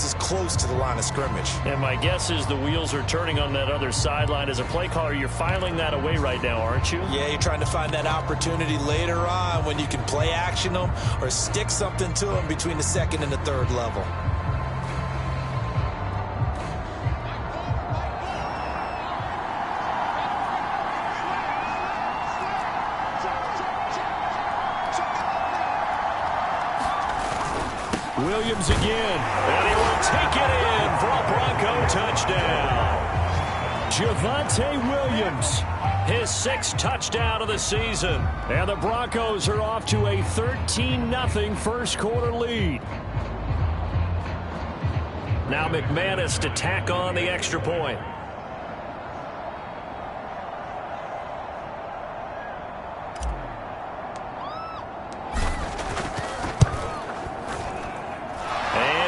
is close to the line of scrimmage. And my guess is the wheels are turning on that other sideline. As a play caller, you're filing that away right now, aren't you? Yeah, you're trying to find that opportunity later on when you can play action them or stick something to them between the second and the third level. Williams again, and he will take it in for a Bronco touchdown. Javonte Williams, his 6th touchdown of the season. And the Broncos are off to a 13-0 first quarter lead. Now McManus to tack on the extra point.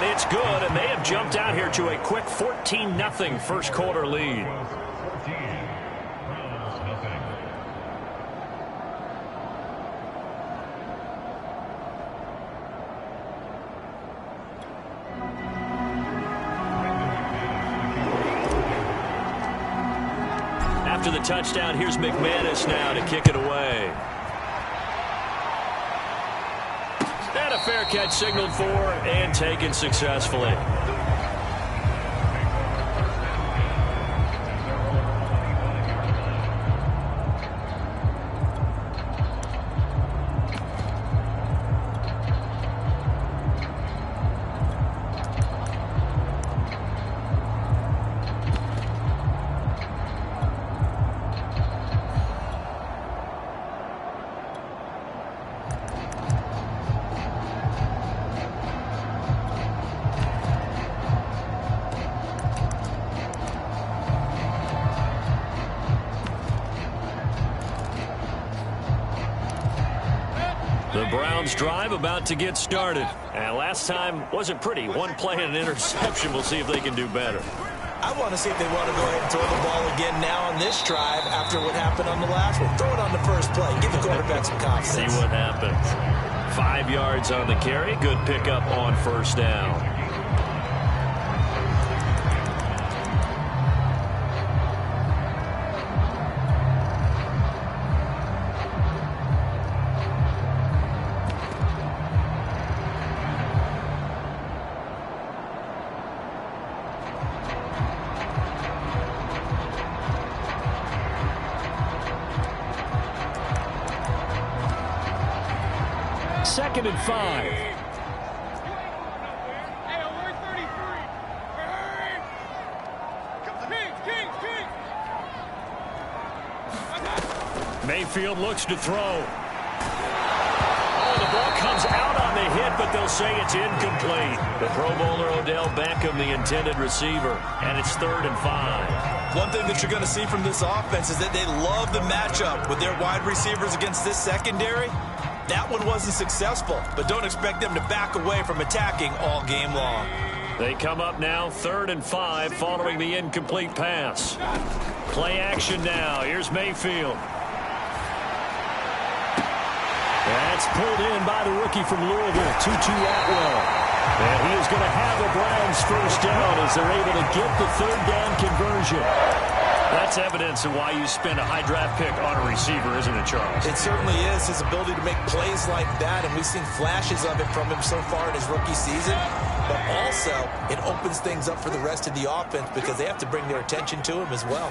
It's good, and they have jumped out here to a quick 14-0 first quarter lead. After the touchdown, here's McManus now to kick it away. And a fair catch signaled for and taken successfully. The Browns drive about to get started. And last time wasn't pretty. One play and an interception. We'll see if they can do better. I want to see if they want to go ahead and throw the ball again now on this drive after what happened on the last one. Throw it on the first play. Give the quarterback some confidence. See what happens. 5 yards on the carry. Good pickup on first down. Second and 5. Mayfield looks to throw. Oh, the ball comes out on the hit, but they'll say it's incomplete. The Pro Bowler Odell Beckham, the intended receiver, and it's 3rd and 5. One thing that you're going to see from this offense is that they love the matchup with their wide receivers against this secondary. That one wasn't successful, but don't expect them to back away from attacking all game long. They come up now 3rd and 5 following the incomplete pass. Play action now. Here's Mayfield. That's pulled in by the rookie from Louisville, Tutu Atwell. And he is going to have the Browns first down as they're able to get the 3rd down conversion. That's evidence of why you spend a high draft pick on a receiver, isn't it, Charles? It certainly is. His ability to make plays like that, and we've seen flashes of it from him so far in his rookie season. But also, it opens things up for the rest of the offense because they have to bring their attention to him as well.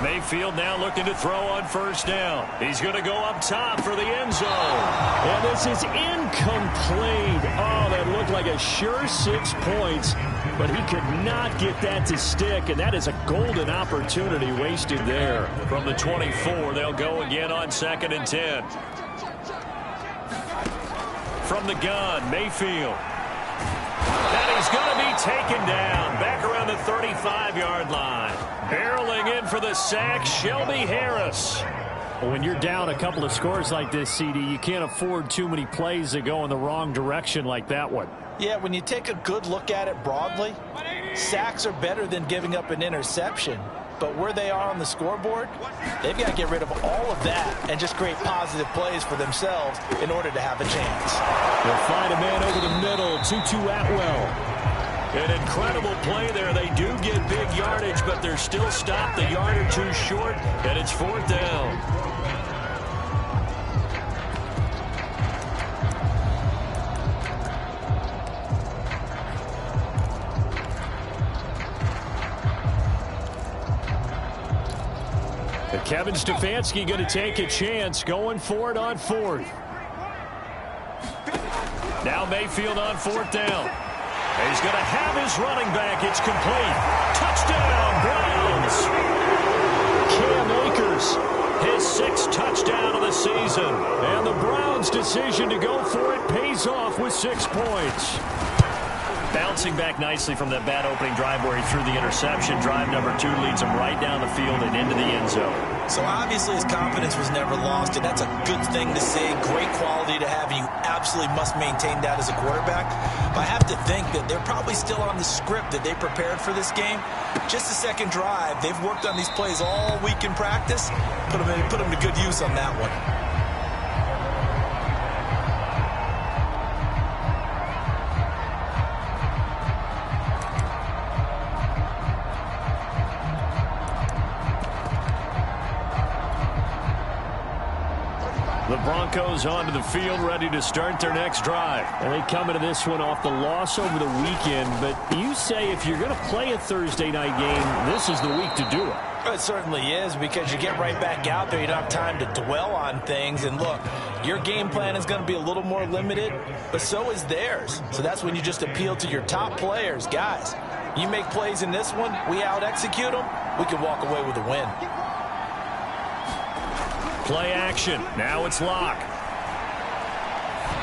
Mayfield now looking to throw on first down. He's going to go up top for the end zone. And this is incomplete. Oh, that looked like a sure 6 points, but he could not get that to stick, and that is a golden opportunity wasted there. From the 24, they'll go again on 2nd and 10. From the gun, Mayfield. And he's going to be taken down back around the 35-yard line. Barreling in for the sack, Shelby Harris. When you're down a couple of scores like this, CD, you can't afford too many plays that go in the wrong direction like that one. Yeah, when you take a good look at it broadly, sacks are better than giving up an interception. But where they are on the scoreboard, they've got to get rid of all of that and just create positive plays for themselves in order to have a chance. They'll find a man over the middle, Tutu Atwell. An incredible play there. They do get big yardage, but they're still stopped a yard or two short, and it's 4th down. Kevin Stefanski going to take a chance, going for it on 4th. Now Mayfield on 4th down. And he's going to have his running back. It's complete. Touchdown, Browns. Cam Akers, his 6th touchdown of the season. And the Browns' decision to go for it pays off with 6 points. Bouncing back nicely from that bad opening drive where he threw the interception. Drive number 2 leads him right down the field and into the end zone. So obviously his confidence was never lost, and that's a good thing to see. Great quality to have, and you absolutely must maintain that as a quarterback. But I have to think that they're probably still on the script that they prepared for this game. Just the second drive, they've worked on these plays all week in practice. Put them to good use on that one. The Broncos onto the field, ready to start their next drive. And they come into this one off the loss over the weekend. But you say if you're going to play a Thursday night game, this is the week to do it. It certainly is, because you get right back out there. You don't have time to dwell on things. And look, your game plan is going to be a little more limited, but so is theirs. So that's when you just appeal to your top players. Guys, you make plays in this one, we out-execute them, we can walk away with a win. Play action. Now it's Locke.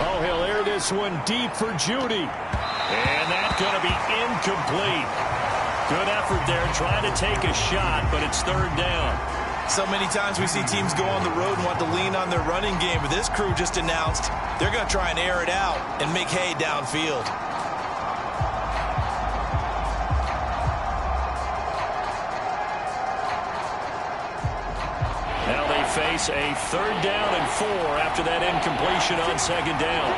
Oh, he'll air this one deep for Judy. And that's going to be incomplete. Good effort there trying to take a shot, but it's 3rd down. So many times we see teams go on the road and want to lean on their running game, but this crew just announced they're going to try and air it out and make hay downfield. Now they face a 3rd down and 4 after that incompletion on 2nd down.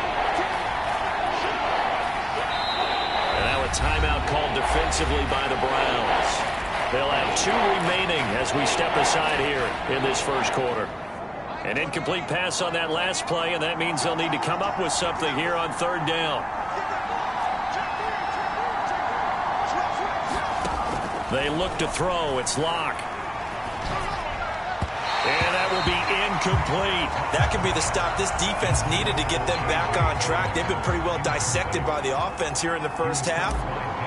And now a timeout called defensively by the Browns. They'll have 2 remaining as we step aside here in this first quarter. An incomplete pass on that last play, and that means they'll need to come up with something here on 3rd down. They look to throw. It's Locke. And that will be incomplete. That could be the stop this defense needed to get them back on track. They've been pretty well dissected by the offense here in the first half.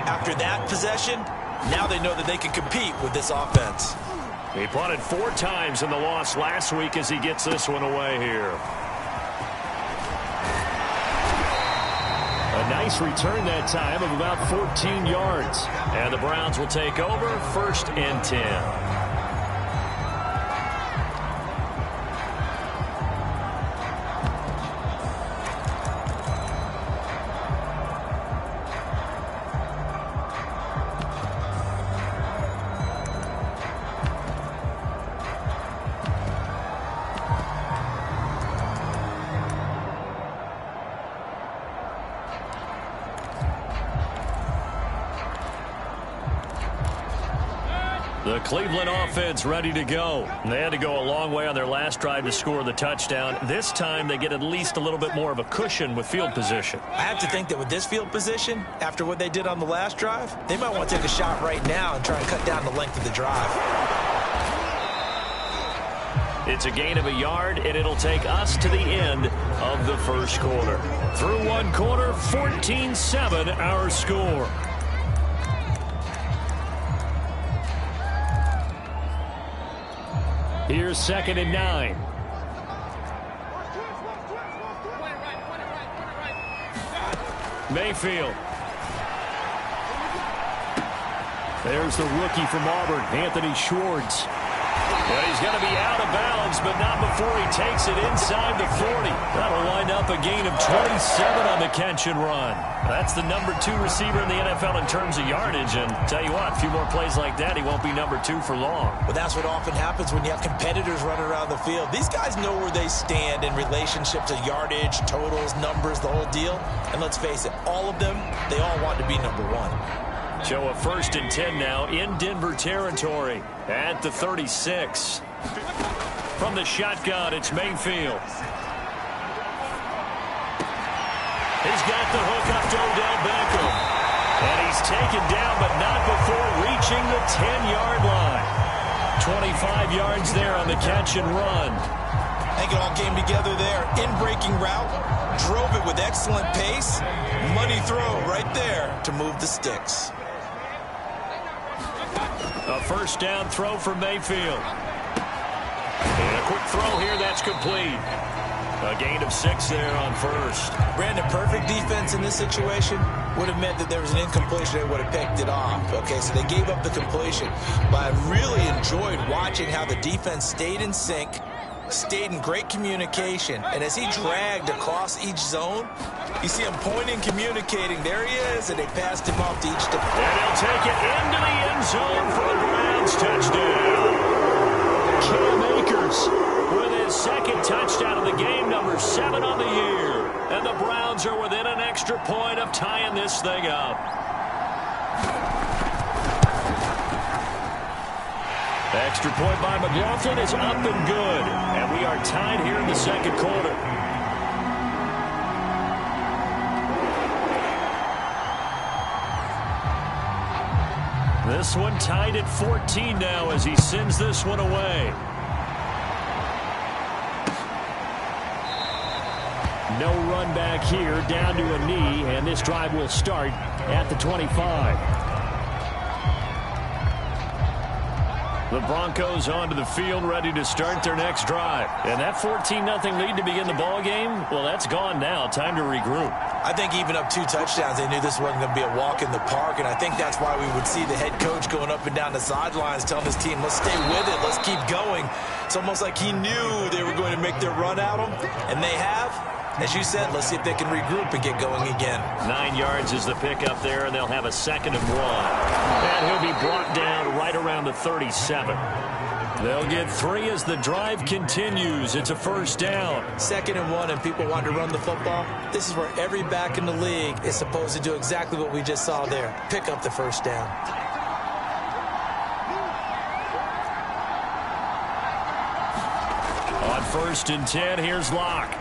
After that possession, now they know that they can compete with this offense. He punted 4 times in the loss last week as he gets this one away here. A nice return that time of about 14 yards. And the Browns will take over, 1st and 10. The Cleveland offense ready to go. They had to go a long way on their last drive to score the touchdown. This time they get at least a little bit more of a cushion with field position. I have to think that with this field position, after what they did on the last drive, they might want to take a shot right now and try and cut down the length of the drive. It's a gain of a yard, and it'll take us to the end of the first quarter. Through 1 quarter, 14-7 our score. Here's 2nd and 9. Mayfield. There's the rookie from Auburn, Anthony Schwartz. But he's going to be out of bounds, but not before he takes it inside the 40. That'll wind up a gain of 27 on the catch and run. That's the number 2 receiver in the NFL in terms of yardage. And tell you what, a few more plays like that, he won't be number 2 for long. Well, that's what often happens when you have competitors running around the field. These guys know where they stand in relationship to yardage, totals, numbers, the whole deal. And let's face it, all of them, they all want to be number 1. So a 1st and 10 now in Denver territory at the 36. From the shotgun, it's Mayfield. He's got the hook up to Odell Beckham. And he's taken down, but not before reaching the 10-yard line. 25 yards there on the catch and run. I think it all came together there. In-breaking route, drove it with excellent pace. Money throw right there to move the sticks. A 1st down throw for Mayfield. And a quick throw here, that's complete. A gain of 6 there on 1st. Brandon, perfect defense in this situation would have meant that there was an incompletion. They would have picked it off. Okay, so they gave up the completion. But I really enjoyed watching how the defense stayed in sync, stayed in great communication. And as he dragged across each zone, you see him pointing, communicating. There he is, and they passed him off to each defense. And he'll take it into the end zone for the Browns touchdown. Cam Akers with his 2nd touchdown of the game, number 7 on the year. And the Browns are within an extra point of tying this thing up. The extra point by McLaughlin is up and good. And we are tied here in the 2nd quarter. This one tied at 14 now as he sends this one away. No run back here, down to a knee, and this drive will start at the 25. The Broncos onto the field, ready to start their next drive. And that 14-0 lead to begin the ball game, well, that's gone now. Time to regroup. I think even up 2 touchdowns, they knew this wasn't going to be a walk in the park, and I think that's why we would see the head coach going up and down the sidelines telling his team, let's stay with it, let's keep going. It's almost like he knew they were going to make their run at him, and they have. As you said, let's see if they can regroup and get going again. 9 yards is the pickup there, and they'll have a 2nd and 1. And he'll be brought down right around the 37. They'll get 3 as the drive continues. It's a 1st down. 2nd and 1, and people want to run the football. This is where every back in the league is supposed to do exactly what we just saw there. Pick up the 1st down. On 1st and 10, here's Locke.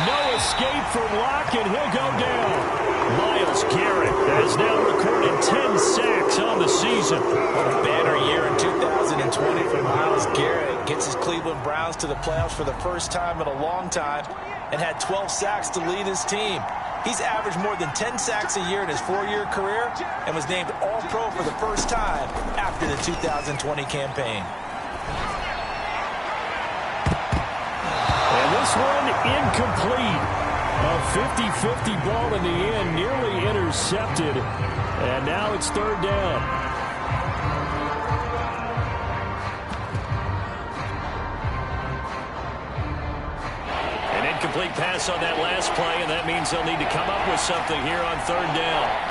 No escape from Locke, and he'll go down. Myles Garrett has now recorded 10 sacks on the season. What a banner year in 2020 for Myles Garrett. Gets his Cleveland Browns to the playoffs for the first time in a long time and had 12 sacks to lead his team. He's averaged more than 10 sacks a year in his 4-year career and was named All-Pro for the first time after the 2020 campaign. This one incomplete. A 50-50 ball in the end, nearly intercepted. And now it's 3rd down. An incomplete pass on that last play, and that means they'll need to come up with something here on 3rd down.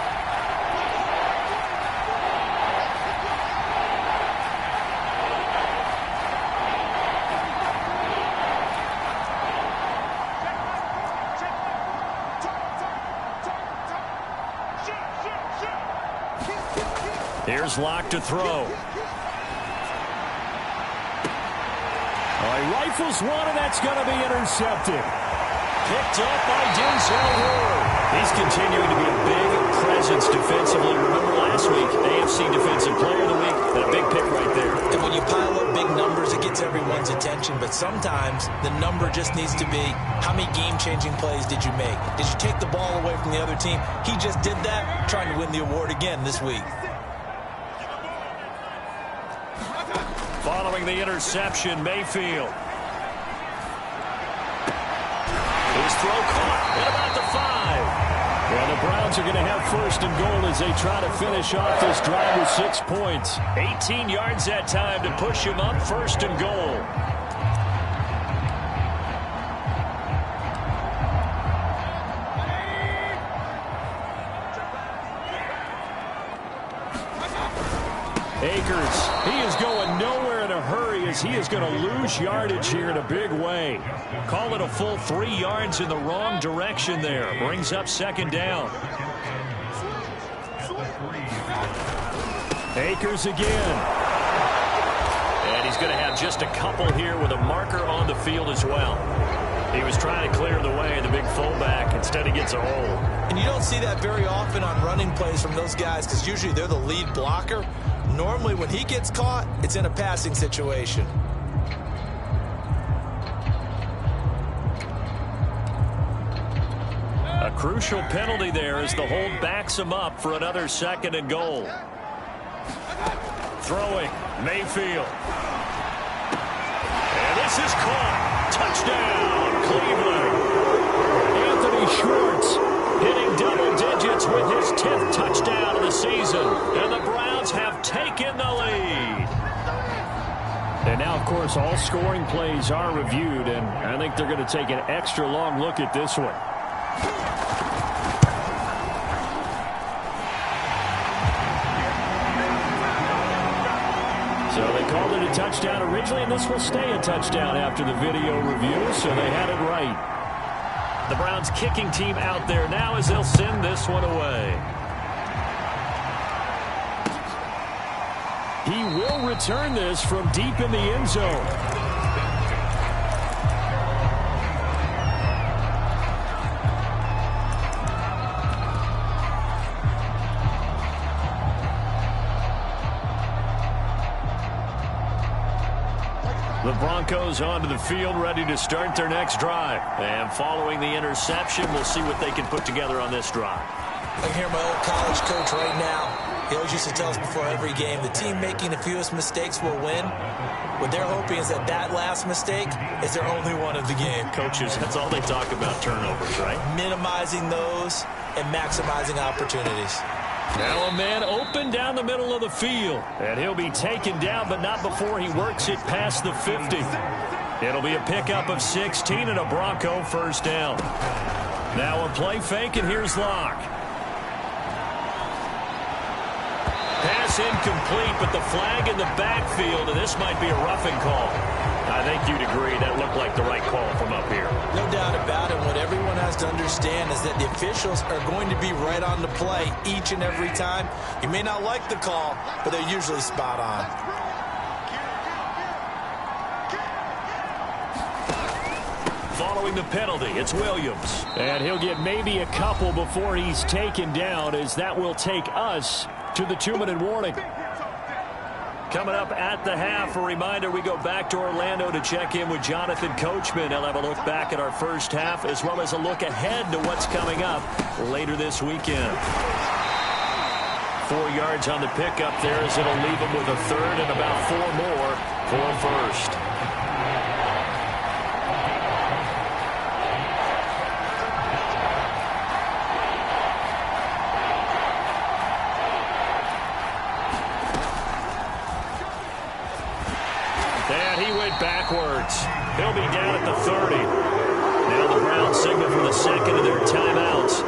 Here's Locke to throw. He rifles one, and that's going to be intercepted. Picked up by Denzel Ward. He's continuing to be a big presence defensively. Remember last week, AFC Defensive Player of the Week, and a big pick right there. And when you pile up big numbers, it gets everyone's attention. But sometimes the number just needs to be, how many game-changing plays did you make? Did you take the ball away from the other team? He just did that, trying to win the award again this week. Following the interception, Mayfield. His throw caught at about the 5. And the Browns are going to have first and goal as they try to finish off this drive with 6 points. 18 yards that time to push him up, first and goal. Akers, he is going nowhere in a hurry as he is going to lose yardage here in a big way. Call it a full 3 yards in the wrong direction there. Brings up second down. Akers again. And he's going to have just a couple here with a marker on the field as well. He was trying to clear the way of the big fullback. Instead, he gets a hole. And you don't see that very often on running plays from those guys because usually they're the lead blocker. Normally, when he gets caught, it's in a passing situation. A crucial penalty there as the hold backs him up for another second and goal. Throwing, Mayfield. And this is caught. Touchdown, Cleveland. Anthony Schwartz hitting double digits with his 10th touchdown of the season. And the Browns have taken the lead. And now, of course, all scoring plays are reviewed, and I think they're going to take an extra long look at this one. So they called it a touchdown originally, and this will stay a touchdown after the video review, so they had it right. The Browns kicking team out there now as they'll send this one away. He will return this from deep in the end zone. The Broncos onto the field, ready to start their next drive. And following the interception, we'll see what they can put together on this drive. I can hear my old college coach right now. He always used to tell us before every game, the team making the fewest mistakes will win. What they're hoping is that that last mistake is their only one of the game. Coaches, that's all they talk about, turnovers, right? Minimizing those and maximizing opportunities. Now a man open down the middle of the field. And he'll be taken down, but not before he works it past the 50. It'll be a pickup of 16 and a Bronco first down. Now a play fake, and here's Locke. Pass incomplete, but the flag in the backfield, and this might be a roughing call. I think you'd agree that looked like the right call from up here. No doubt about it. What everyone has to understand is that the officials are going to be right on the play each and every time. You may not like the call, but they're usually spot on. Following the penalty, it's Williams. And he'll get maybe a couple before he's taken down, as that will take us to the 2-minute warning. Coming up at the half, a reminder, we go back to Orlando to check in with Jonathan Coachman. He'll have a look back at our first half, as well as a look ahead to what's coming up later this weekend. 4 yards on the pickup there, as it'll leave him with a third and about 4 more for a first. Backwards. He'll be down at the 30. Now the Browns signal for the second of their timeouts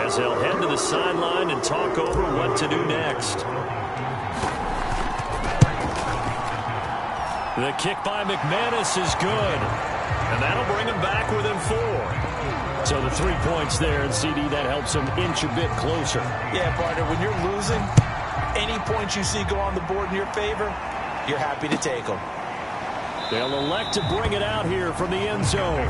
as they'll head to the sideline and talk over what to do next. The kick by McManus is good, and that'll bring him back within 4. So the 3 points there, and CD, that helps him inch a bit closer. Yeah, partner, when you're losing, any points you see go on the board in your favor, you're happy to take them. They'll elect to bring it out here from the end zone.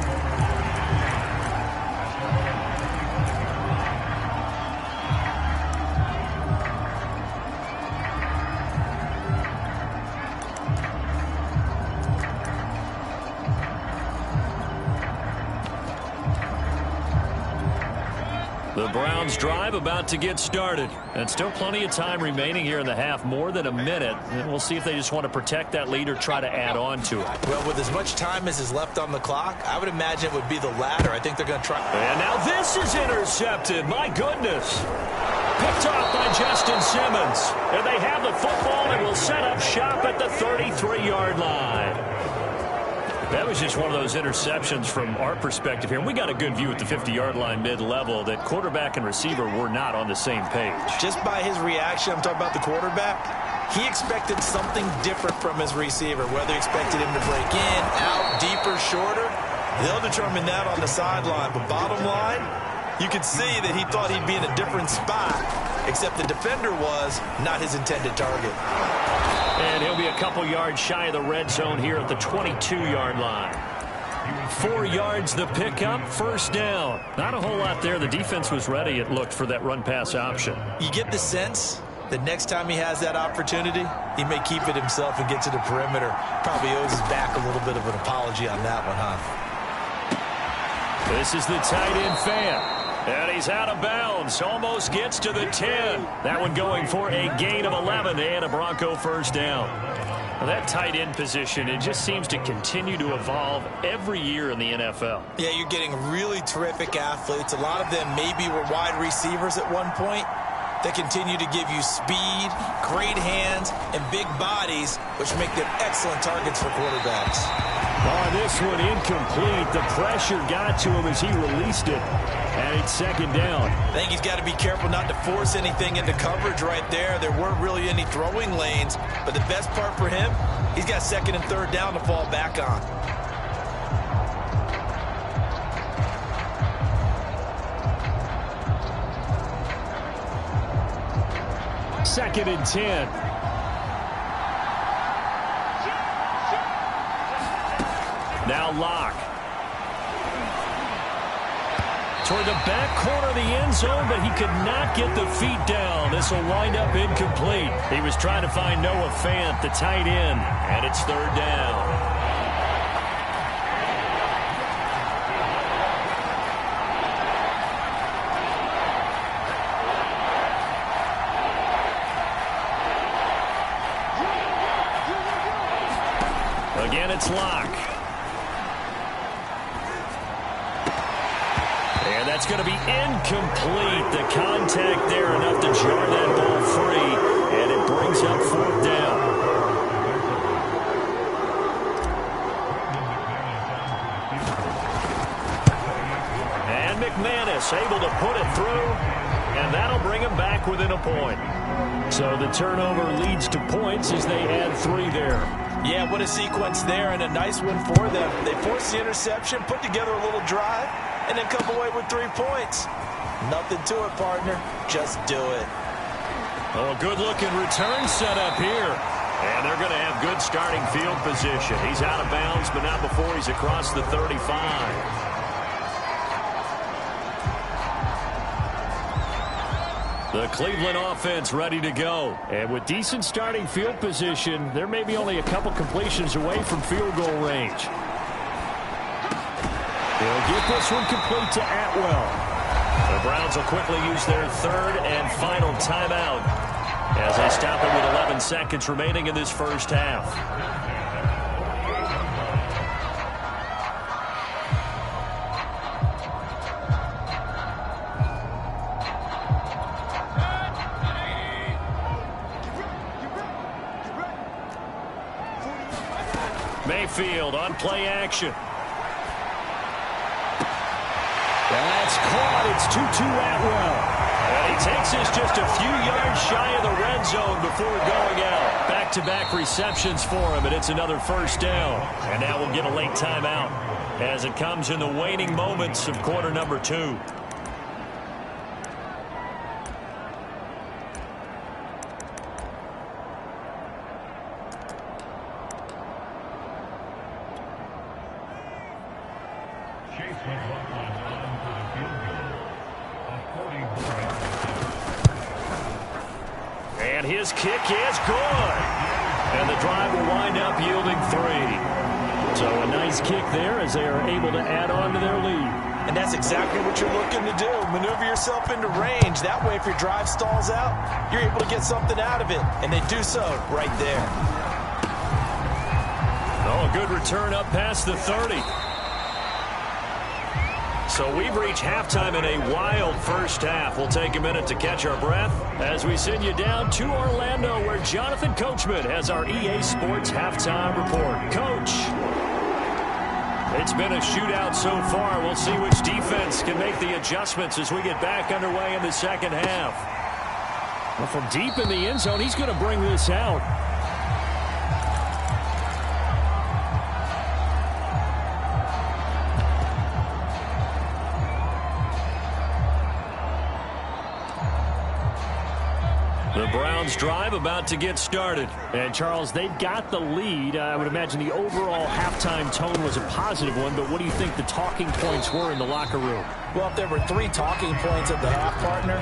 The Browns drive about to get started. And still plenty of time remaining here in the half, more than a minute. And we'll see if they just want to protect that lead or try to add on to it. Well, with as much time as is left on the clock, I would imagine it would be the latter. I think they're going to try. And now this is intercepted. My goodness. Picked off by Justin Simmons. And they have the football and will set up shop at the 33-yard line. That was just one of those interceptions from our perspective here. We got a good view at the 50-yard line mid-level that quarterback and receiver were not on the same page. Just by his reaction, I'm talking about the quarterback, he expected something different from his receiver, whether he expected him to break in, out, deeper, shorter. They'll determine that on the sideline. But bottom line, you could see that he thought he'd be in a different spot, except the defender was not his intended target. And he'll be a couple yards shy of the red zone here at the 22-yard line. 4 yards the pickup, first down. Not a whole lot there. The defense was ready, it looked, for that run-pass option. You get the sense that next time he has that opportunity, he may keep it himself and get to the perimeter. Probably owes his back a little bit of an apology on that one, huh? This is the tight end fan. And he's out of bounds. Almost gets to the 10. That one going for a gain of 11 and a Bronco first down. Well, that tight end position, it just seems to continue to evolve every year in the NFL. Yeah, you're getting really terrific athletes. A lot of them maybe were wide receivers at one point. They continue to give you speed, great hands, and big bodies, which make them excellent targets for quarterbacks. Oh, this one incomplete. The pressure got to him as he released it. And it's second down. I think he's got to be careful not to force anything into coverage right there. There weren't really any throwing lanes. But the best part for him, he's got second and third down to fall back on. Second and 10. Now Locke. Toward the back corner of the end zone, but he could not get the feet down. This will wind up incomplete. He was trying to find Noah Fant, the tight end, and it's third down. Again, it's Locke. And that's going to be incomplete. The contact there enough to jar that ball free. And it brings up fourth down. And McManus able to put it through. And that'll bring him back within a point. So the turnover leads to points as they add 3 there. Yeah, what a sequence there, and a nice one for them. They forced the interception, put together a little drive, and then come away with 3 points. Nothing to it, partner. Just do it. Oh, a good-looking return set up here. And they're going to have good starting field position. He's out of bounds, but not before he's across the 35. The Cleveland offense ready to go. And with decent starting field position, they're maybe only a couple completions away from field goal range. They'll get this one complete to Atwell. The Browns will quickly use their third and final timeout as they stop it with 11 seconds remaining in this first half. Mayfield on play action. That's caught. It's 2-2 Atwell. And he takes this just a few yards shy of the red zone before going out. Back-to-back receptions for him, and it's another first down. And now we'll get a late timeout as it comes in the waning moments of quarter number 2. And his kick is good. And the drive will wind up yielding 3. So a nice kick there as they are able to add on to their lead. And that's exactly what you're looking to do. Maneuver yourself into range. That way, if your drive stalls out, you're able to get something out of it. And they do so right there. Oh, good return up past the 30. So we've reached halftime in a wild first half. We'll take a minute to catch our breath as we send you down to Orlando, where Jonathan Coachman has our EA Sports halftime report. Coach, it's been a shootout so far. We'll see which defense can make the adjustments as we get back underway in the second half. Well, from deep in the end zone, he's going to bring this out. The Browns drive about to get started. And, Charles, they've got the lead. I would imagine the overall halftime tone was a positive one, but what do you think the talking points were in the locker room? Well, if there were 3 talking points at the half, partner,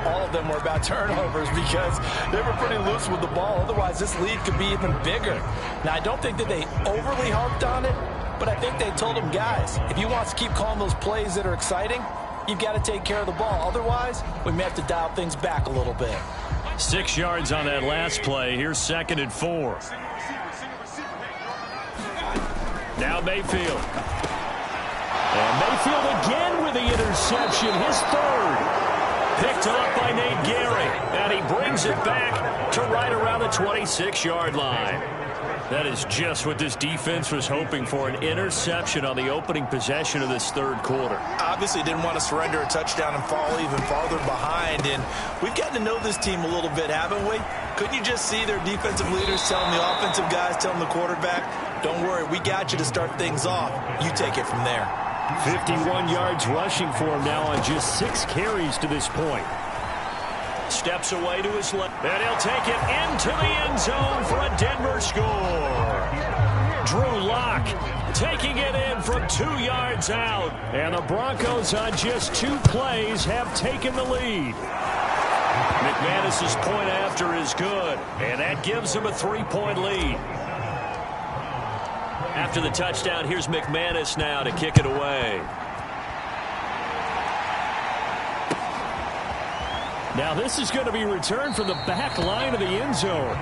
all of them were about turnovers because they were pretty loose with the ball. Otherwise, this lead could be even bigger. Now, I don't think that they overly harped on it, but I think they told them, guys, if you want to keep calling those plays that are exciting, you've got to take care of the ball. Otherwise, we may have to dial things back a little bit. 6 yards on that last play. Here's 2nd and 4. Now Mayfield. And Mayfield again with the interception, his 3rd. Picked off by Nate Gehry. And he brings it back to right around the 26-yard line. That is just what this defense was hoping for, an interception on the opening possession of this 3rd quarter. Obviously didn't want to surrender a touchdown and fall even farther behind, and we've gotten to know this team a little bit, haven't we? Couldn't you just see their defensive leaders telling the offensive guys, telling the quarterback, don't worry, we got you to start things off. You take it from there. 51 yards rushing for him now on just 6 carries to this point. Steps away to his left, and he'll take it into the end zone for a Denver score. Drew Lock taking it in from 2 yards out. And the Broncos on just 2 plays have taken the lead. McManus's point after is good, and that gives him a 3-point lead. After the touchdown, here's McManus now to kick it away. Now this is going to be returned from the back line of the end zone.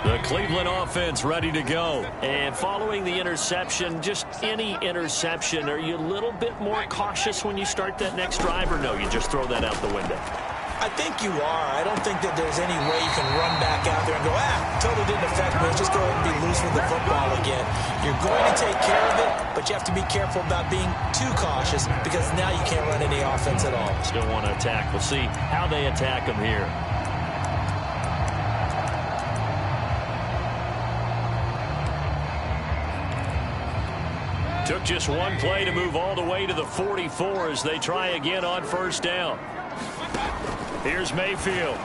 The Cleveland offense ready to go. And following the interception, just any interception, are you a little bit more cautious when you start that next drive, or no, you just throw that out the window? I think you are. I don't think that there's any way you can run back out there and go, totally didn't affect me. Let's just go ahead and be loose with the football again. You're going to take care of it, but you have to be careful about being too cautious because now you can't run any offense at all. Still want to attack. We'll see how they attack them here. Took just one play to move all the way to the 44 as they try again on first down. Here's Mayfield.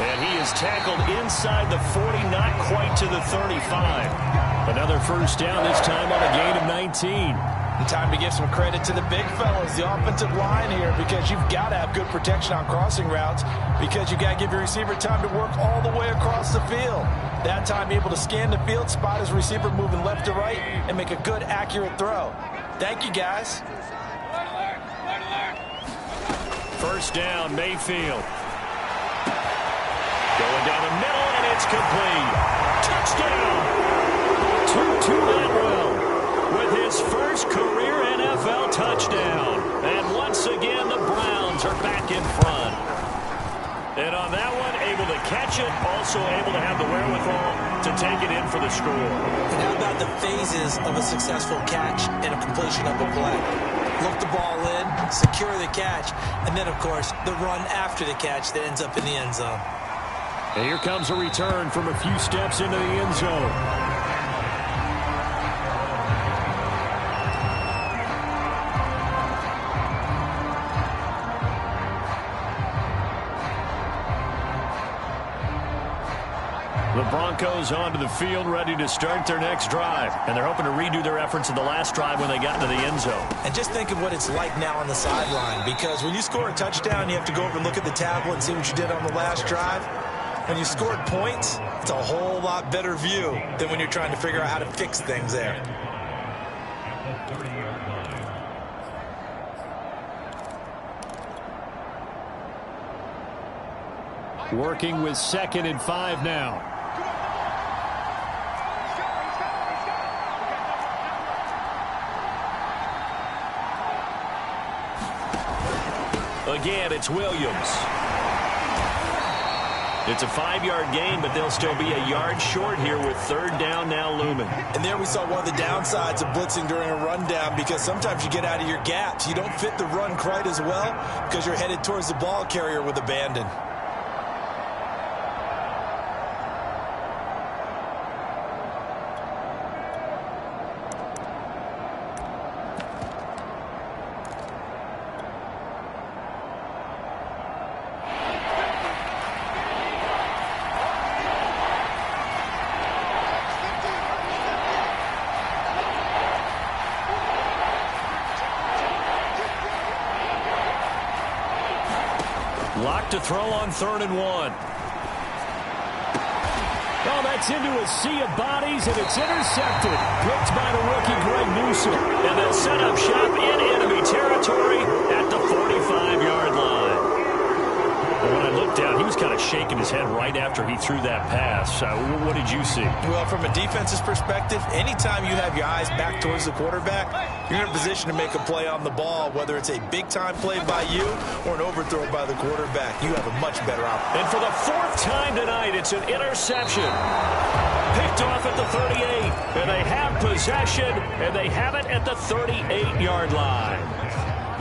And he is tackled inside the 40, not quite to the 35. Another first down, this time on a gain of 19. And time to give some credit to the big fellas, the offensive line here, because you've got to have good protection on crossing routes because you've got to give your receiver time to work all the way across the field. That time able to scan the field, spot his receiver moving left to right, and make a good, accurate throw. Thank you, guys. First down, Mayfield. Going down the middle, and it's complete. Touchdown! Tutu Atwell with his first career NFL touchdown. And once again, the Browns are back in front. And on that one, able to catch it, also able to have the wherewithal to take it in for the score. And how about the phases of a successful catch and a completion of a play? Look the ball in, secure the catch, and then, of course, the run after the catch that ends up in the end zone. And here comes a return from a few steps into the end zone. The Broncos onto the field, ready to start their next drive. And they're hoping to redo their efforts in the last drive when they got into the end zone. And just think of what it's like now on the sideline, because when you score a touchdown, you have to go over and look at the tablet and see what you did on the last drive. When you scored points, it's a whole lot better view than when you're trying to figure out how to fix things there. Working with 2nd and 5 now. Again, it's Williams. It's a 5-yard gain, but they'll still be a yard short here with 3rd down now looming. And there we saw one of the downsides of blitzing during a rundown, because sometimes you get out of your gaps. You don't fit the run quite as well because you're headed towards the ball carrier with abandon. Locked to throw on 3rd and 1. Oh, that's into a sea of bodies, and it's intercepted. Picked by the rookie, Greg Newsome. And they'll set up shop in enemy territory at the 45-yard line. Well, when I looked down, he was kind of shaking his head right after he threw that pass. What did you see? Well, from a defense's perspective, anytime you have your eyes back towards the quarterback, you're in a position to make a play on the ball, whether it's a big-time play by you or an overthrow by the quarterback. You have a much better option. And for the 4th time tonight, it's an interception. Picked off at the 38, and they have possession, and they have it at the 38-yard line.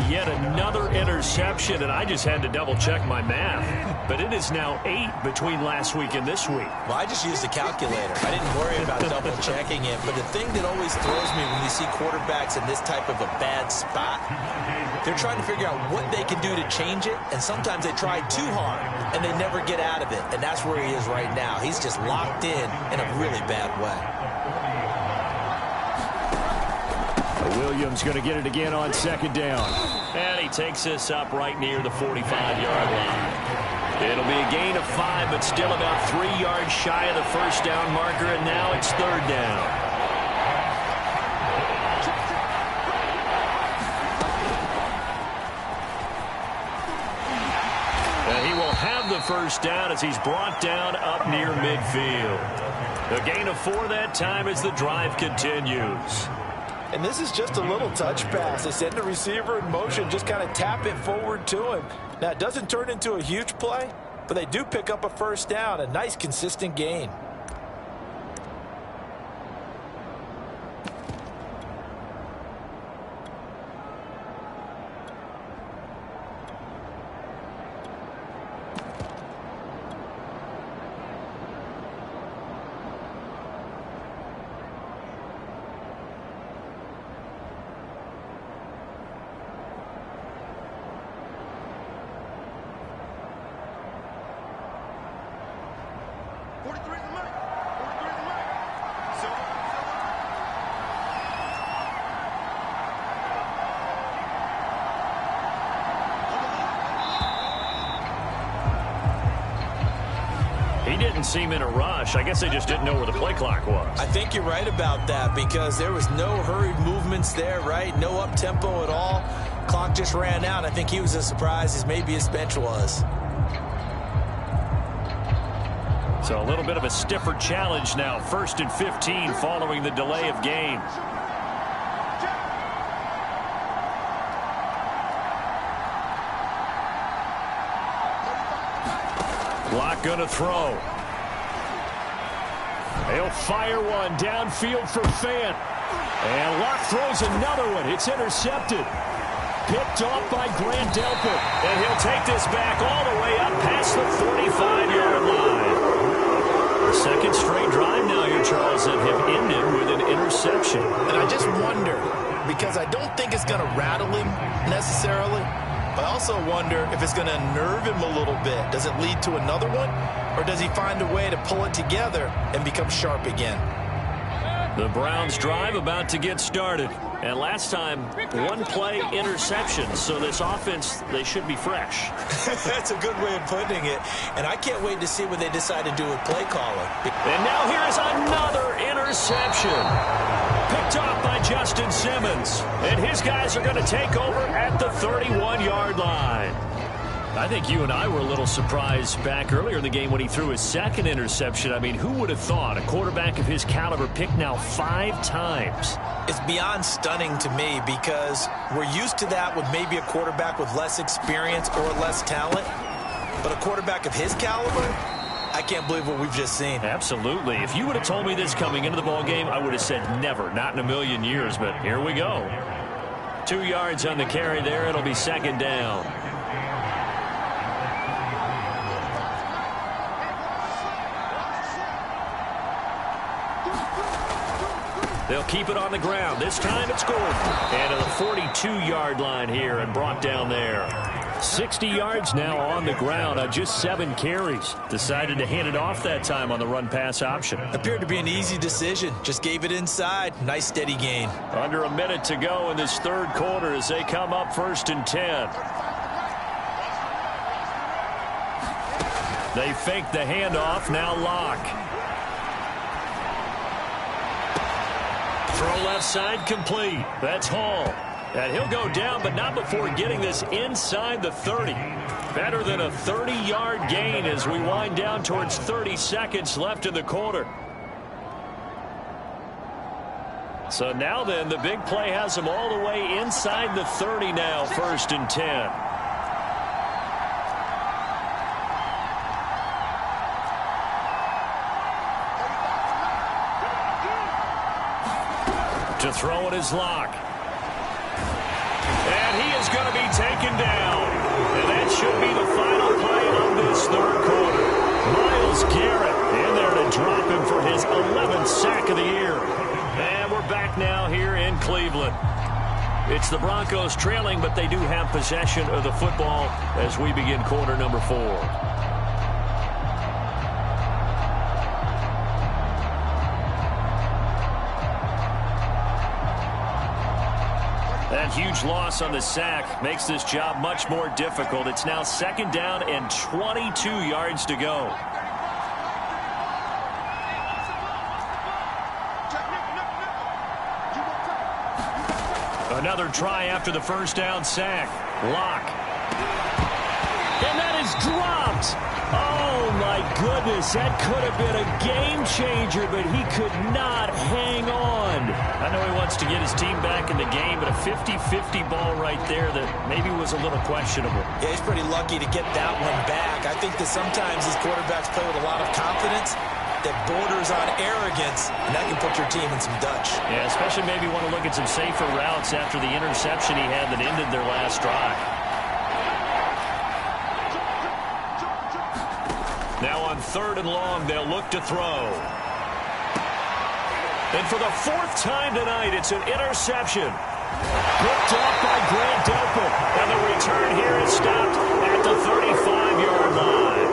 Yet another interception, and I just had to double-check my math. But it is now 8 between last week and this week. Well, I just used the calculator. I didn't worry about double-checking it. But the thing that always throws me when you see quarterbacks in this type of a bad spot, they're trying to figure out what they can do to change it, and sometimes they try too hard, and they never get out of it. And that's where he is right now. He's just locked in a really bad way. Williams going to get it again on 2nd down. And he takes this up right near the 45-yard line. It'll be a gain of 5, but still about 3 yards shy of the 1st down marker, and now it's 3rd down. And he will have the 1st down as he's brought down up near midfield. A gain of 4 that time as the drive continues. And this is just a little touch pass. They send the receiver in motion, just kind of tap it forward to him. Now, it doesn't turn into a huge play, but they do pick up a 1st down, a nice, consistent gain. Didn't seem in a rush. I guess they just didn't know where the play clock was. I think you're right about that, because there was no hurried movements there, right? No up-tempo at all. Clock just ran out. I think he was as surprised as maybe his bench was. So a little bit of a stiffer challenge now. 1st and 15 following the delay of game. Locke going to throw. He'll fire one downfield for Fant. And Locke throws another one. It's intercepted. Picked off by Grant Delpit. And he'll take this back all the way up past the 45-yard line. The 2nd straight drive now here, Charles, that have ended with an interception. And I just wonder, because I don't think it's going to rattle him necessarily, but I also wonder if it's going to unnerve him a little bit. Does it lead to another one, or does he find a way to pull it together and become sharp again? The Browns drive about to get started. And last time, one play interception. So this offense, they should be fresh. That's a good way of putting it. And I can't wait to see what they decide to do with play calling. And now here is another interception. Picked off by Justin Simmons. And his guys are going to take over at the 31-yard line. I think you and I were a little surprised back earlier in the game when he threw his second interception. I mean, who would have thought a quarterback of his caliber picked now 5 times? It's beyond stunning to me because we're used to that with maybe a quarterback with less experience or less talent. But a quarterback of his caliber, I can't believe what we've just seen. Absolutely. If you would have told me this coming into the ballgame, I would have said never, not in a million years. But here we go. 2 yards on the carry there. It'll be second down. They'll keep it on the ground. This time it's Gordon. And to the 42-yard line here and brought down there. 60 yards now on the ground on just 7 carries. Decided to hand it off that time on the run-pass option. Appeared to be an easy decision. Just gave it inside. Nice steady gain. Under a minute to go in this third quarter as they come up 1st and 10. They fake the handoff. Now Locke. Throw left side complete. That's Hall. And he'll go down, but not before getting this inside the 30. Better than a 30-yard gain as we wind down towards 30 seconds left in the quarter. So now then, the big play has them all the way inside the 30 now, 1st and 10. To throw it is Locke. And he is going to be taken down. And that should be the final play of this third quarter. Myles Garrett in there to drop him for his 11th sack of the year. And we're back now here in Cleveland. It's the Broncos trailing, but they do have possession of the football as we begin quarter number 4. That huge loss on the sack makes this job much more difficult. It's now 2nd down and 22 yards to go. Another try after the first down sack. Locke. And that is dropped. Oh, my goodness. That could have been a game changer, but he could not hang on. I know he wants to get his team back in the game, but a 50-50 ball right there that maybe was a little questionable. Yeah, he's pretty lucky to get that one back. I think that sometimes these quarterbacks play with a lot of confidence that borders on arrogance, and that can put your team in some Dutch. Yeah, especially maybe want to look at some safer routes after the interception he had that ended their last drive. Now on 3rd and long, they'll look to throw. And for the 4th time tonight, it's an interception. Picked off by Grant Delpit. And the return here is stopped at the 35-yard line.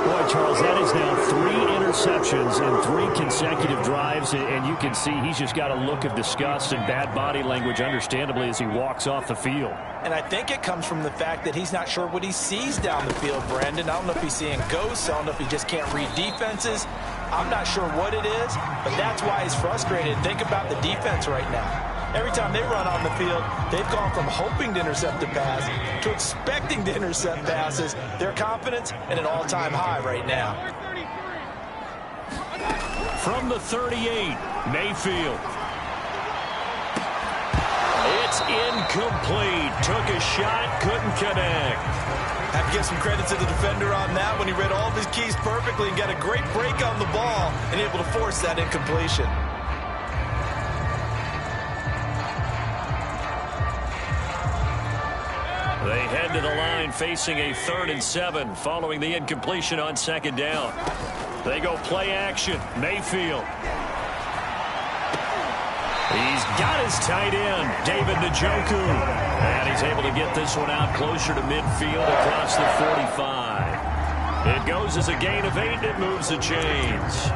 Boy, Charles, that is now 3 interceptions in 3 consecutive drives. And you can see he's just got a look of disgust and bad body language, understandably, as he walks off the field. And I think it comes from the fact that he's not sure what he sees down the field, Brandon. I don't know if he's seeing ghosts. I don't know if he just can't read defenses. I'm not sure what it is, but that's why he's frustrated. Think about the defense right now. Every time they run on the field, they've gone from hoping to intercept a pass to expecting to intercept passes. Their confidence at an all-time high right now. From the 38, Mayfield. It's incomplete. Took a shot, couldn't connect. Have to give some credit to the defender on that when he read all of his keys perfectly and got a great break on the ball and able to force that incompletion. They head to the line facing a 3rd and 7 following the incompletion on 2nd down. They go play action. Mayfield. He's got his tight end, David Njoku. And he's able to get this one out closer to midfield across the 45. It goes as a gain of 8, and it moves the chains.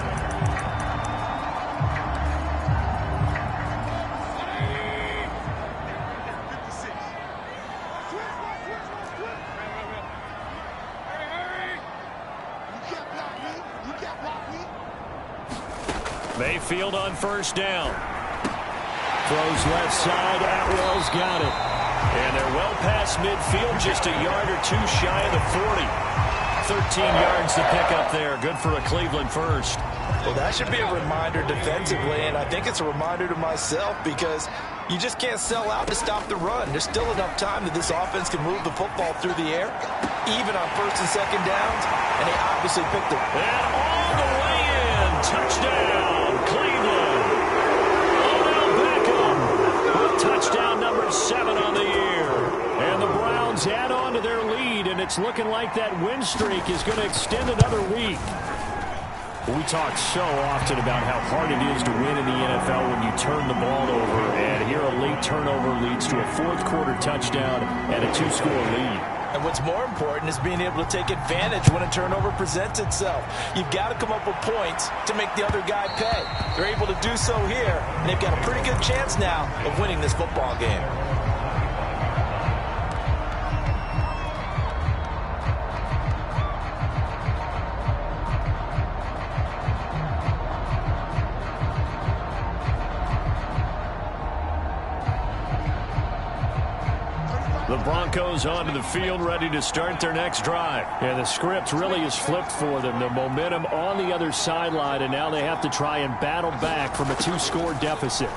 Mayfield on first down. Throws left side. Atwell's got it. And they're well past midfield, just a yard or two shy of the 40. 13 yards to pick up there. Good for a Cleveland first. Well, that should be a reminder defensively, and I think it's a reminder to myself because you just can't sell out to stop the run. There's still enough time that this offense can move the football through the air, even on first and second downs, and they obviously picked it. And all the way in. Touchdown, Cleveland. Odell Beckham with touchdown number 7 on the year. And the Browns add on to their lead, and it's looking like that win streak is going to extend another week. We talk so often about how hard it is to win in the NFL when you turn the ball over, and here a late turnover leads to a fourth-quarter touchdown and a 2-score lead. And what's more important is being able to take advantage when a turnover presents itself. You've got to come up with points to make the other guy pay. They're able to do so here, and they've got a pretty good chance now of winning this football game. The Broncos onto the field, ready to start their next drive. And the script really is flipped for them. The momentum on the other sideline, and now they have to try and battle back from a 2-score deficit.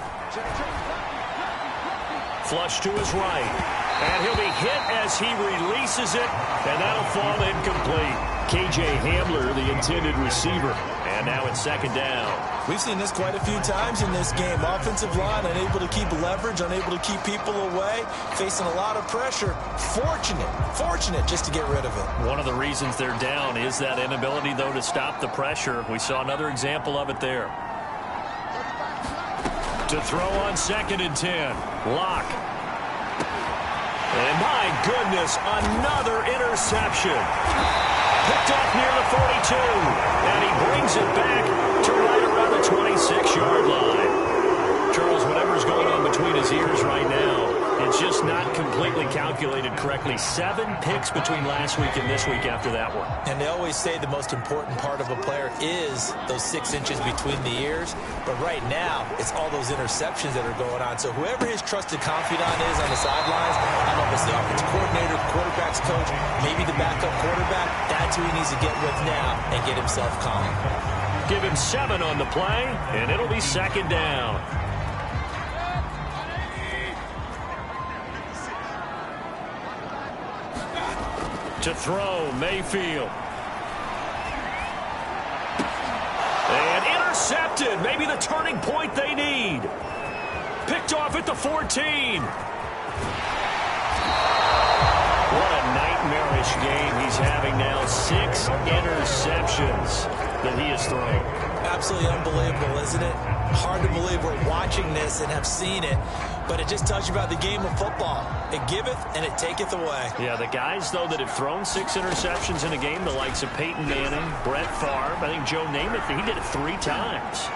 Flush to his right. And he'll be hit as he releases it, and that'll fall incomplete. KJ Hamler, the intended receiver. And now it's second down. We've seen this quite a few times in this game. Offensive line unable to keep leverage, unable to keep people away, facing a lot of pressure. Fortunate just to get rid of it. One of the reasons they're down is that inability, though, to stop the pressure. We saw another example of it there. To throw on second and 10. Locke. And my goodness, another interception. Picked off near the 42. And he brings it back to right around the 26-yard line. Charles, whatever's going on between his ears right now, it's just not completely calculated correctly. 7 picks between last week and this week after that one. And they always say the most important part of a player is those 6 inches between the ears. But right now, it's all those interceptions that are going on. So whoever his trusted confidant is on the sidelines, I don't know if it's the offensive coordinator, quarterback's coach, maybe the backup quarterback, that's who he needs to get with now and get himself calm. Give him 7 on the play, and it'll be second down. To throw, Mayfield. And intercepted. Maybe the turning point they need. Picked off at the 14. What a nightmarish game he's having now. 6 interceptions that he has thrown. Absolutely unbelievable, isn't it? Hard to believe we're watching this and have seen it, but it just tells you about the game of football. It giveth and it taketh away. Yeah, the guys, though, that have thrown 6 interceptions in a game, the likes of Peyton Manning, Brett Favre, I think Joe Namath, he did it 3 times.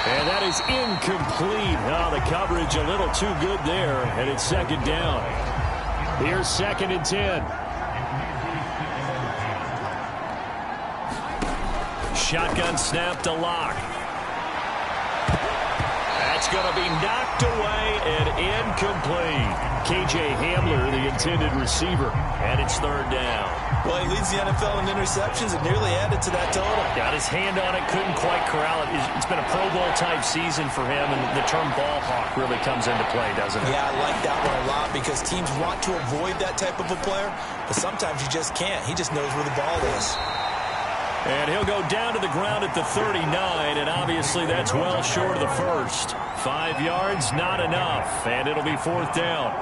And that is incomplete. Oh, the coverage a little too good there, and it's second down. Here's second and 10. Shotgun snap to Locke. That's going to be knocked away and incomplete. KJ Hamler, the intended receiver, and it's third down. Well, he leads the NFL in interceptions and nearly added to that total. Got his hand on it, couldn't quite corral it. It's been a Pro Bowl-type season for him, and the term ball hawk really comes into play, doesn't it? Yeah, I like that one a lot because teams want to avoid that type of a player, but sometimes you just can't. He just knows where the ball is. And he'll go down to the ground at the 39, and obviously that's well short of the first. 5 yards, not enough, and it'll be fourth down.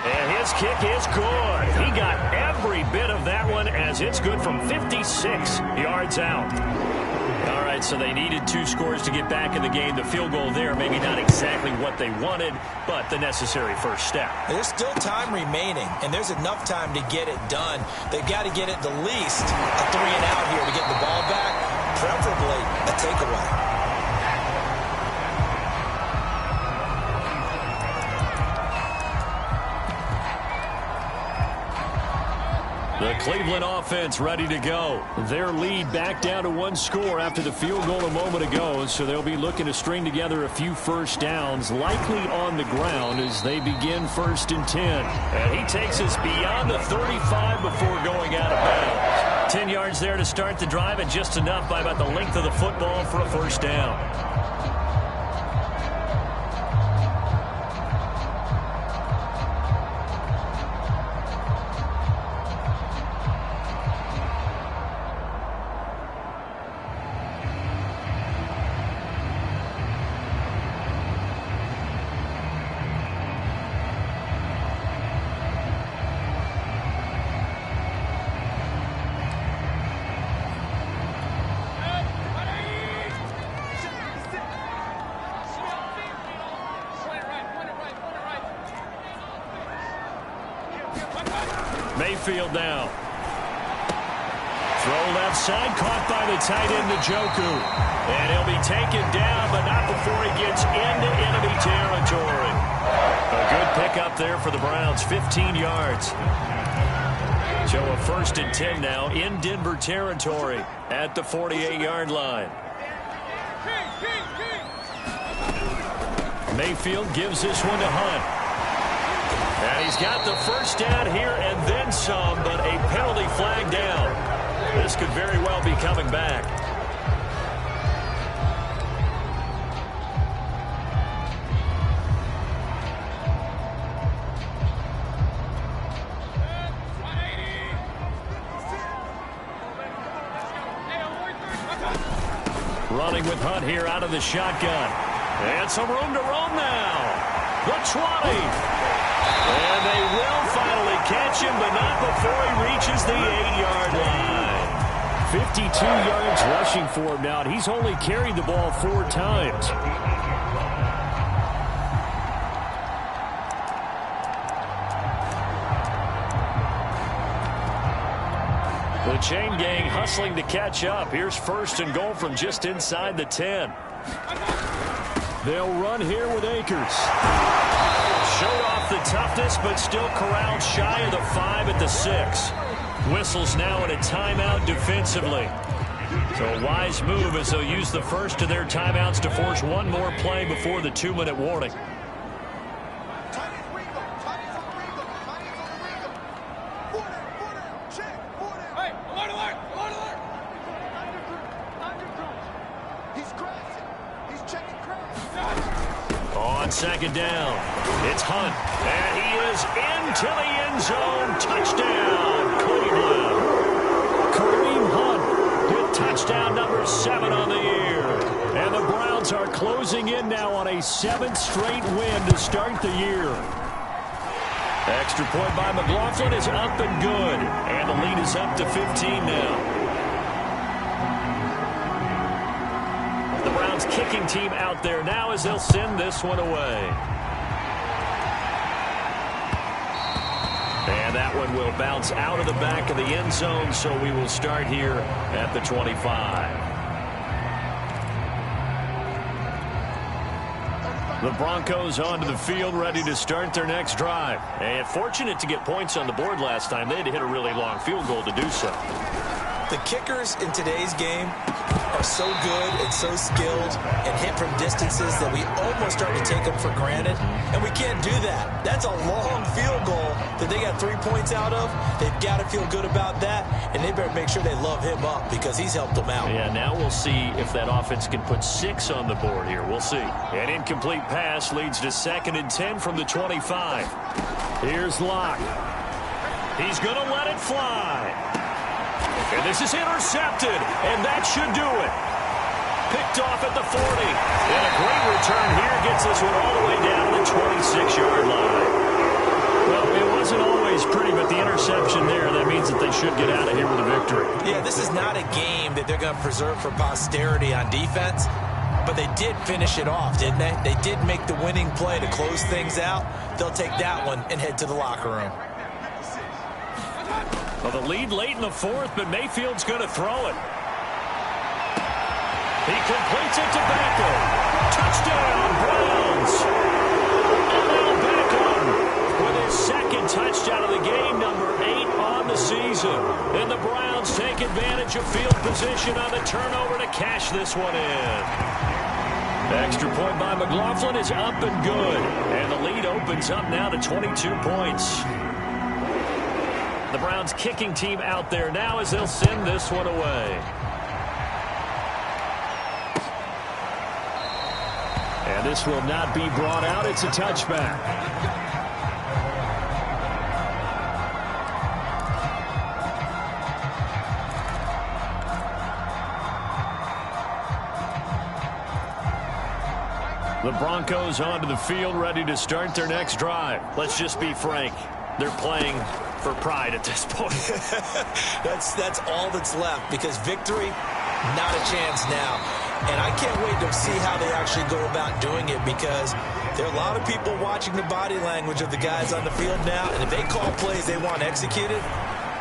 And his kick is good. He got every bit of that one as it's good from 56 yards out. All right, so they needed 2 scores to get back in the game. The field goal there, maybe not exactly what they wanted, but the necessary first step. There's still time remaining, and there's enough time to get it done. They've got to get it the least a 3-and-out here to get the ball back, preferably a takeaway. The Cleveland offense ready to go. Their lead back down to 1 score after the field goal a moment ago, so they'll be looking to string together a few first downs, likely on the ground as they begin 1st and 10. And he takes us beyond the 35 before going out of bounds. 10 yards there to start the drive, and just enough by about the length of the football for a first down. Mayfield now. Throw left side, caught by the tight end, Njoku. And he'll be taken down, but not before he gets into enemy territory. A good pickup there for the Browns, 15 yards. So a 1st and 10 now in Denver territory at the 48-yard line. Mayfield gives this one to Hunt. And he's got the first down here and then some, but a penalty flag down. This could very well be coming back. Running with Hunt here out of the shotgun. And some room to roam now. The 20. And they will finally catch him, but not before he reaches the 8-yard line. 52 yards rushing for him now. He's only carried the ball 4 times. The chain gang hustling to catch up. Here's 1st and goal from just inside the 10. They'll run here with Akers. Showed off the toughness, but still corralled shy of the 5 at the 6. Whistles now in a timeout defensively. So a wise move as they'll use the first of their timeouts to force one more play before the 2-minute warning. On 2nd down, it's Hunt, and he is into the end zone. Touchdown, Cleveland. Kareem Hunt with touchdown number 7 on the year. And the Browns are closing in now on a 7th straight win to start the year. Extra point by McLaughlin is up and good, and the lead is up to 15 now. Kicking team out there now as they'll send this one away. And that one will bounce out of the back of the end zone, so we will start here at the 25. The Broncos onto the field, ready to start their next drive. And fortunate to get points on the board last time. They had to hit a really long field goal to do so. The kickers in today's game are so good and so skilled and hit from distances that we almost start to take them for granted, and we can't do that. That's a long field goal that they got 3 points out of. They've got to feel good about that, and they better make sure they love him up because he's helped them out. Yeah, now we'll see if that offense can put 6 on the board here. We'll see. An incomplete pass leads to 2nd and 10 from the 25. Here's Locke. He's going to let it fly. And this is intercepted, and that should do it. Picked off at the 40. And a great return here gets this one all the way down to the 26-yard line. Well, it was wasn't always pretty, but the interception there, that means that they should get out of here with a victory. Yeah, this is not a game that they're going to preserve for posterity on defense, but they did finish it off, didn't they? They did make the winning play to close things out. They'll take that one and head to the locker room. Well, the lead late in the fourth, but Mayfield's going to throw it. He completes it to Beckham. Touchdown, Browns. And now Beckham with his second touchdown of the game, number 8 on the season. And the Browns take advantage of field position on the turnover to cash this one in. Extra point by McLaughlin is up and good. And the lead opens up now to 22 points. The Browns kicking team out there now as they'll send this one away. And this will not be brought out. It's a touchback. The Broncos onto the field, ready to start their next drive. Let's just be frank. They're playing for pride at this point. That's all that's left, because victory, not a chance now. And I can't wait to see how they actually go about doing it, because there are a lot of people watching the body language of the guys on the field now, and if they call plays they want executed,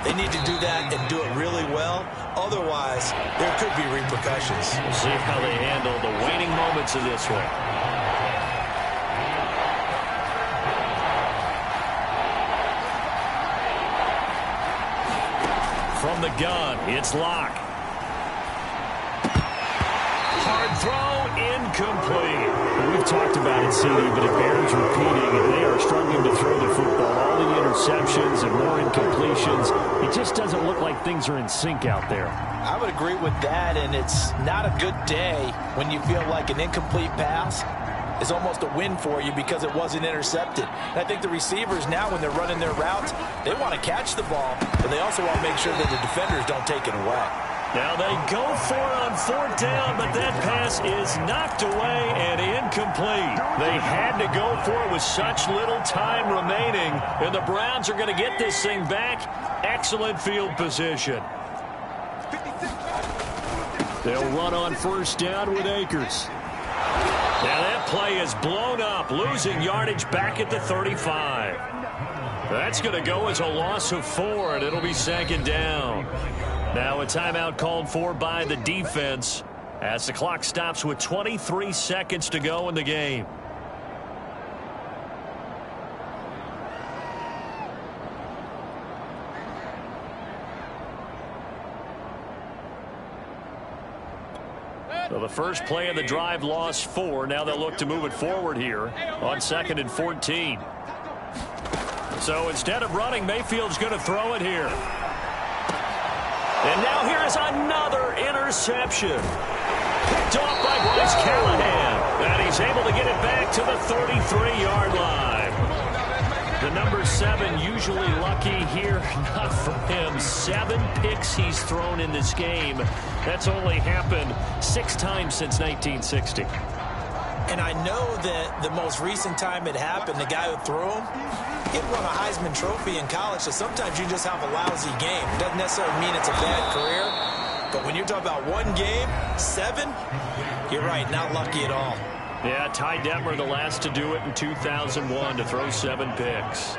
they need to do that and do it really well. Otherwise, there could be repercussions. We'll see how they handle the waning moments of this one. From the gun, it's Locke. Hard throw, incomplete. We've talked about it, CD, but it bears repeating. They are struggling to throw the football. All the interceptions and more incompletions. It just doesn't look like things are in sync out there. I would agree with that, and it's not a good day when you feel like an incomplete pass is almost a win for you because it wasn't intercepted. And I think the receivers now, when they're running their routes, they want to catch the ball, but they also want to make sure that the defenders don't take it away. Now they go for it on 4th down, but that pass is knocked away and incomplete. They had to go for it with such little time remaining, and the Browns are going to get this thing back. Excellent field position. They'll run on 1st down with Akers. Now that play is blown up, losing yardage back at the 35. That's going to go as a loss of 4, and it'll be 2nd down. Now a timeout called for by the defense as the clock stops with 23 seconds to go in the game. So the first play of the drive lost 4. Now they'll look to move it forward here on 2nd and 14. So instead of running, Mayfield's going to throw it here. And now here is another interception. Picked off by Bryce Callahan. And he's able to get it back to the 33-yard line. The number 7 usually lucky here. Not for him. 7 picks he's thrown in this game. That's only happened 6 times since 1960. And I know that the most recent time it happened, the guy who threw him, he won a Heisman Trophy in college, so sometimes you just have a lousy game. It doesn't necessarily mean it's a bad career, but when you're talking about 1 game, 7, you're right, not lucky at all. Yeah, Ty Detmer, the last to do it in 2001, to throw 7 picks.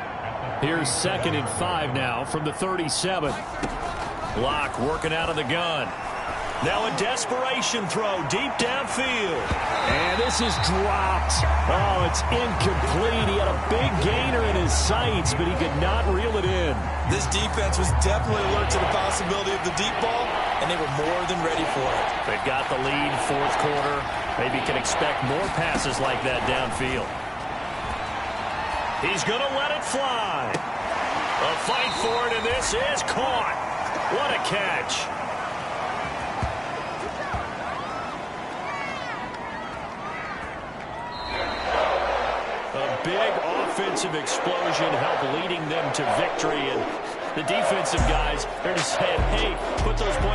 Here's 2nd and 5 now from the 37. Locke working out of the gun. Now a desperation throw deep downfield. And this is dropped. Oh, it's incomplete. He had a big gainer in his sights, but he could not reel it in. This defense was definitely alert to the possibility of the deep ball, and they were more than ready for it. They've got the lead, 4th quarter. Maybe can expect more passes like that downfield. He's going to let it fly. A fight for it, and this is caught. What a catch. Big offensive explosion helped leading them to victory, and the defensive guys, they're just saying, hey, put those points